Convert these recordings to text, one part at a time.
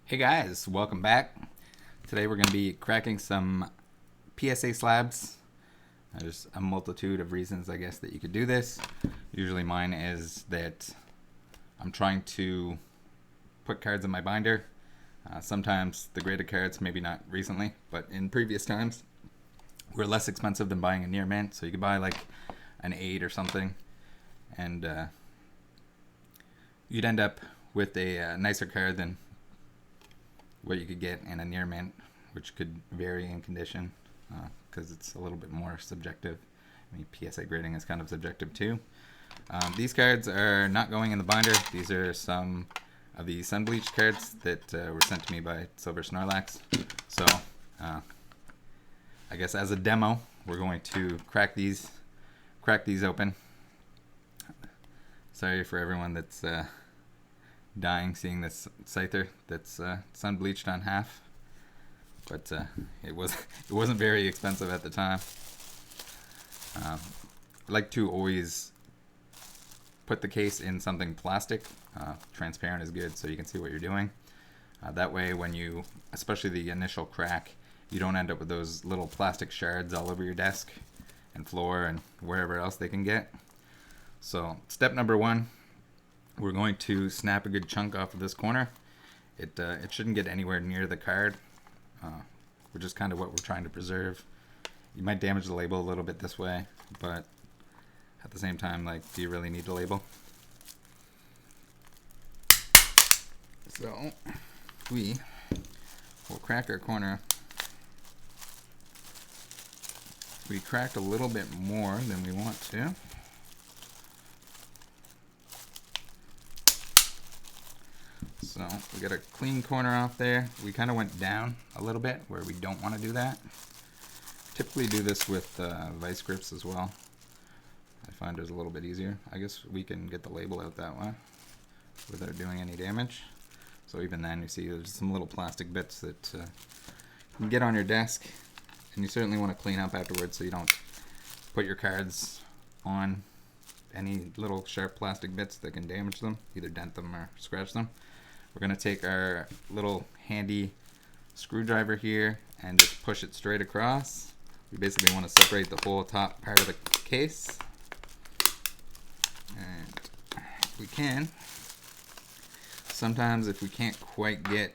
Hey guys, welcome back. Today we're going to be cracking some PSA slabs. There's a multitude of reasons, I guess, that you could do this. Usually mine is that I'm trying to put cards in my binder. Sometimes the graded cards, maybe not recently, but in previous times, were less expensive than buying a near mint. So you could buy like an 8 or something, and you'd end up with a nicer card than what you could get in a near mint, which could vary in condition because it's a little bit more subjective. I mean, PSA grading is kind of subjective too. These cards are not going in the binder. These are some of the sun bleached cards that were sent to me by Silver Snorlax. So I guess as a demo, we're going to crack these open. Sorry for everyone that's dying seeing this Scyther that's sun bleached on half, but it wasn't very expensive at the time. I like to always put the case in something plastic. Transparent is good, so you can see what you're doing. That way, when you, especially the initial crack, you don't end up with those little plastic shards all over your desk and floor and wherever else they can get. So step number one, we're going to snap a good chunk off of this corner. It shouldn't get anywhere near the card, which is kind of what we're trying to preserve. You might damage the label a little bit this way, but at the same time, like, do you really need the label? So we will crack our corner. We cracked a little bit more than we want to. So we got a clean corner off there. We kind of went down a little bit where we don't want to do that. Typically do this with vice grips as well. I find it's a little bit easier. I guess we can get the label out that way without doing any damage. So even then, you see there's some little plastic bits that you can get on your desk, and you certainly want to clean up afterwards so you don't put your cards on any little sharp plastic bits that can damage them, either dent them or scratch them. We're going to take our little handy screwdriver here and just push it straight across. We basically want to separate the whole top part of the case. And if we can, sometimes if we can't quite get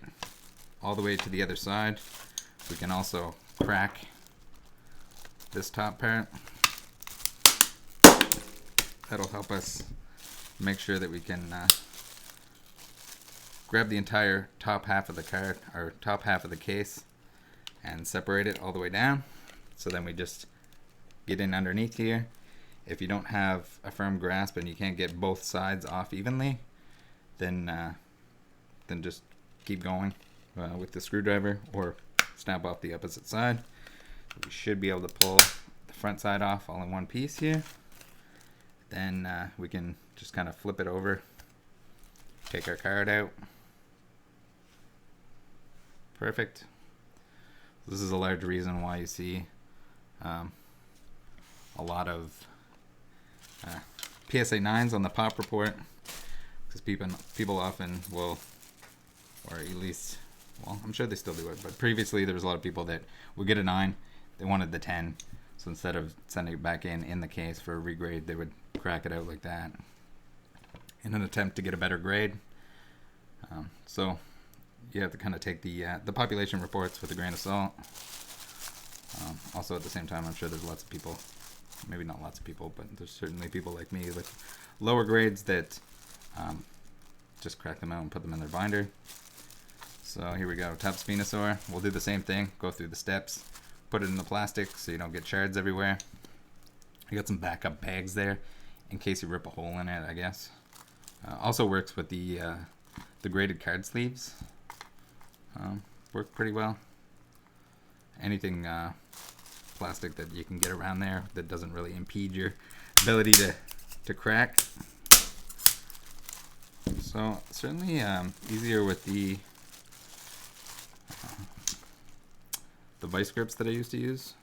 all the way to the other side, we can also crack this top part. That'll help us make sure that we can grab the entire top half of the card, or top half of the case, and separate it all the way down. So then we just get in underneath here. If you don't have a firm grasp and you can't get both sides off evenly, then just keep going with the screwdriver, or snap off the opposite side. We should be able to pull the front side off all in one piece here. Then we can just kind of flip it over, take our card out. Perfect. This is a large reason why you see a lot of PSA 9s on the pop report, because people often will, or at least, well, I'm sure they still do it, but previously there was a lot of people that would get a 9, they wanted the 10, so instead of sending it back in the case for a regrade, they would crack it out like that in an attempt to get a better grade. So you have to kind of take the population reports with a grain of salt. Also, at the same time, I'm sure there's lots of people, maybe not lots of people, but there's certainly people like me with lower grades that just crack them out and put them in their binder. So here we go, Taps Venusaur. We'll do the same thing, go through the steps, put it in the plastic so you don't get shards everywhere. You got some backup bags there in case you rip a hole in it, I guess. Also works with the graded card sleeves. Work pretty well. Anything plastic that you can get around there that doesn't really impede your ability to crack. So certainly easier with the vice grips that I used to use.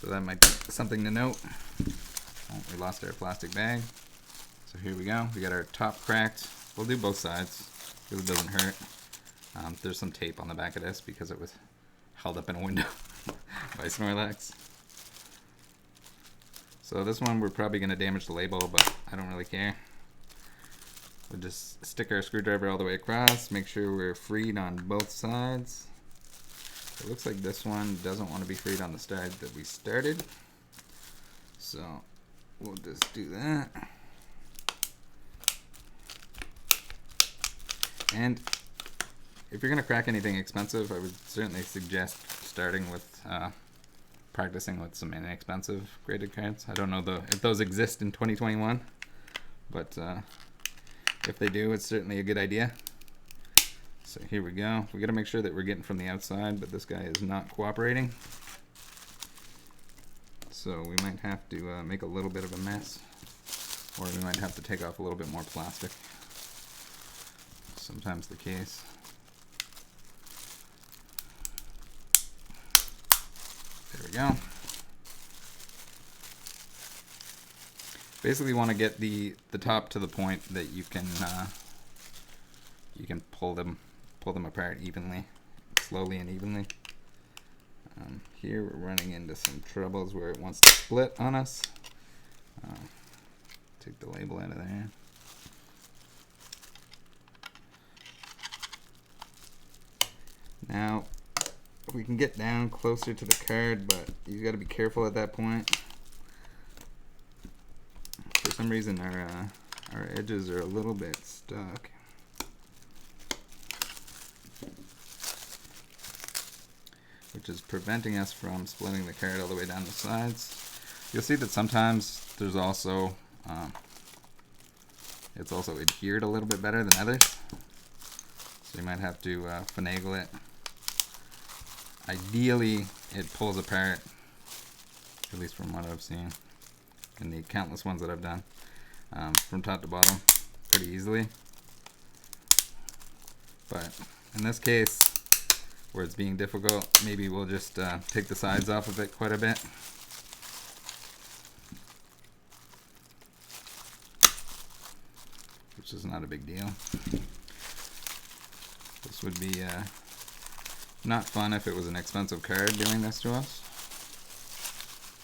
So that might be something to note. Oh, we lost our plastic bag. So here we go. We got our top cracked. We'll do both sides. because it doesn't hurt. There's some tape on the back of this because it was held up in a window by Snorlax. So this one we're probably going to damage the label, but I don't really care. We'll just stick our screwdriver all the way across, make sure we're freed on both sides. It looks like this one doesn't want to be freed on the side that we started. So we'll just do that. And if you're going to crack anything expensive, I would certainly suggest starting with practicing with some inexpensive graded cards. I don't know if those exist in 2021, but if they do, it's certainly a good idea. So here we go. We got to make sure that we're getting from the outside, but this guy is not cooperating. So we might have to make a little bit of a mess, or we might have to take off a little bit more plastic. Sometimes the case. There we go. Basically, want to get the top to the point that you can pull them apart evenly, slowly and evenly. Here we're running into some troubles where it wants to split on us. Take the label out of there. Now, we can get down closer to the card, but you got to be careful at that point. For some reason, our edges are a little bit stuck. Which is preventing us from splitting the card all the way down the sides. You'll see that sometimes there's also it's also adhered a little bit better than others. So you might have to finagle it. Ideally, it pulls apart, at least from what I've seen in the countless ones that I've done, from top to bottom pretty easily. But in this case, where it's being difficult, maybe we'll just take the sides off of it quite a bit. Which is not a big deal. This would be not fun if it was an expensive card doing this to us.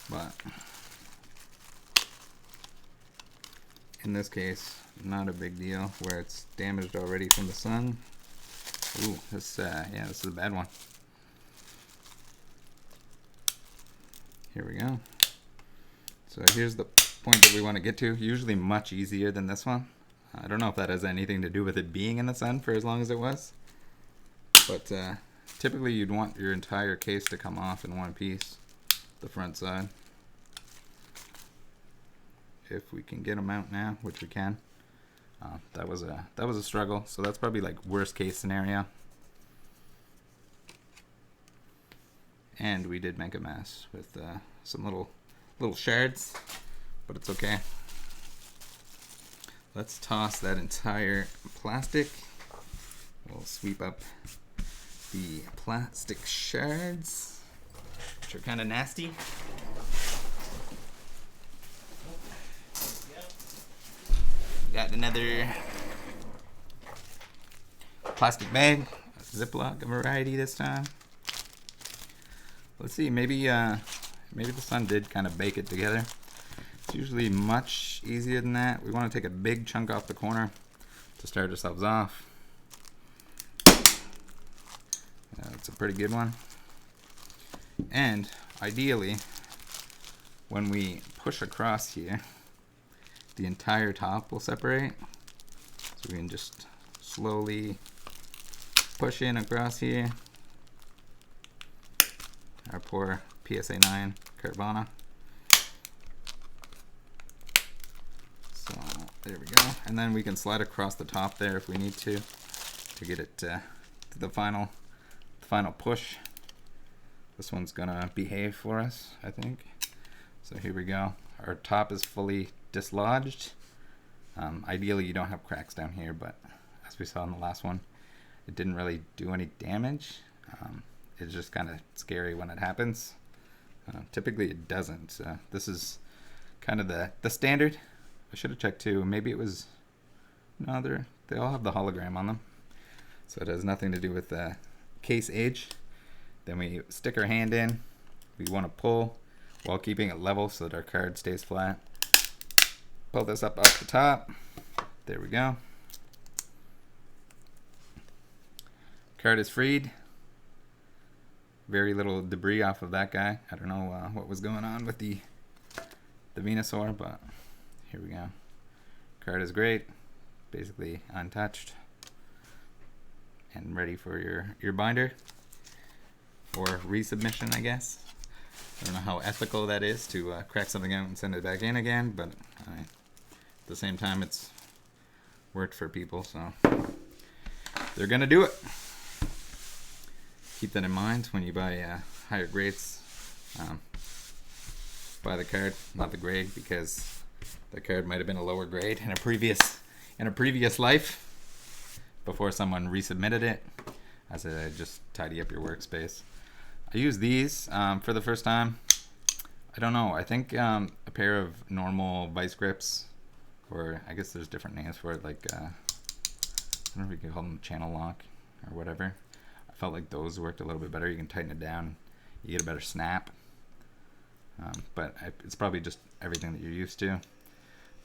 But in this case, not a big deal where it's damaged already from the sun. Ooh, this is a bad one. Here we go. So here's the point that we want to get to. Usually much easier than this one. I don't know if that has anything to do with it being in the sun for as long as it was. But typically you'd want your entire case to come off in one piece, the front side. If we can get them out now, which we can. That was a struggle, so that's probably like worst case scenario. And we did make a mess with some little shards, but it's okay. Let's toss that entire plastic. We'll sweep up the plastic shards, which are kind of nasty. Got another plastic bag, a Ziploc variety this time. Let's see, maybe the sun did kind of bake it together. It's usually much easier than that. We want to take a big chunk off the corner to start ourselves off. That's a pretty good one. And ideally, when we push across here, the entire top will separate. So we can just slowly push in across here. Our poor PSA 9 Carvana. So there we go. And then we can slide across the top there if we need to get it to the final push. This one's gonna behave for us, I think. So here we go. Our top is fully dislodged. Ideally you don't have cracks down here, but as we saw in the last one, it didn't really do any damage. It's just kind of scary when it happens. Typically it doesn't. This is kind of the standard. I should have checked too. Maybe it was, no, they all have the hologram on them. So it has nothing to do with the case age. Then we stick our hand in. We want to pull while keeping it level so that our card stays flat. Pull this up off the top. There we go. Card is freed. Very little debris off of that guy. I don't know what was going on with the Venusaur, but here we go. Card is great. Basically untouched. And ready for your binder. Or resubmission, I guess. I don't know how ethical that is to crack something out and send it back in again, but at the same time it's worked for people, so they're gonna do it. Keep that in mind when you buy higher grades. Buy the card, not the grade, because the card might have been a lower grade in a previous life before someone resubmitted it. As I just tidy up your workspace. I use these for the first time. I don't know. I think a pair of normal vice grips, or I guess there's different names for it, like I don't know if you can call them channel lock or whatever. I felt like those worked a little bit better. You can tighten it down. You get a better snap. But it's probably just everything that you're used to.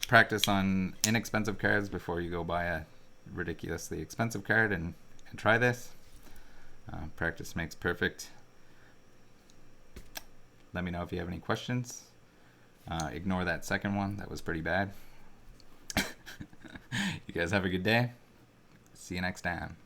Practice on inexpensive cards before you go buy a ridiculously expensive card and try this. Practice makes perfect. Let me know if you have any questions. Ignore that second one. That was pretty bad. You guys have a good day. See you next time.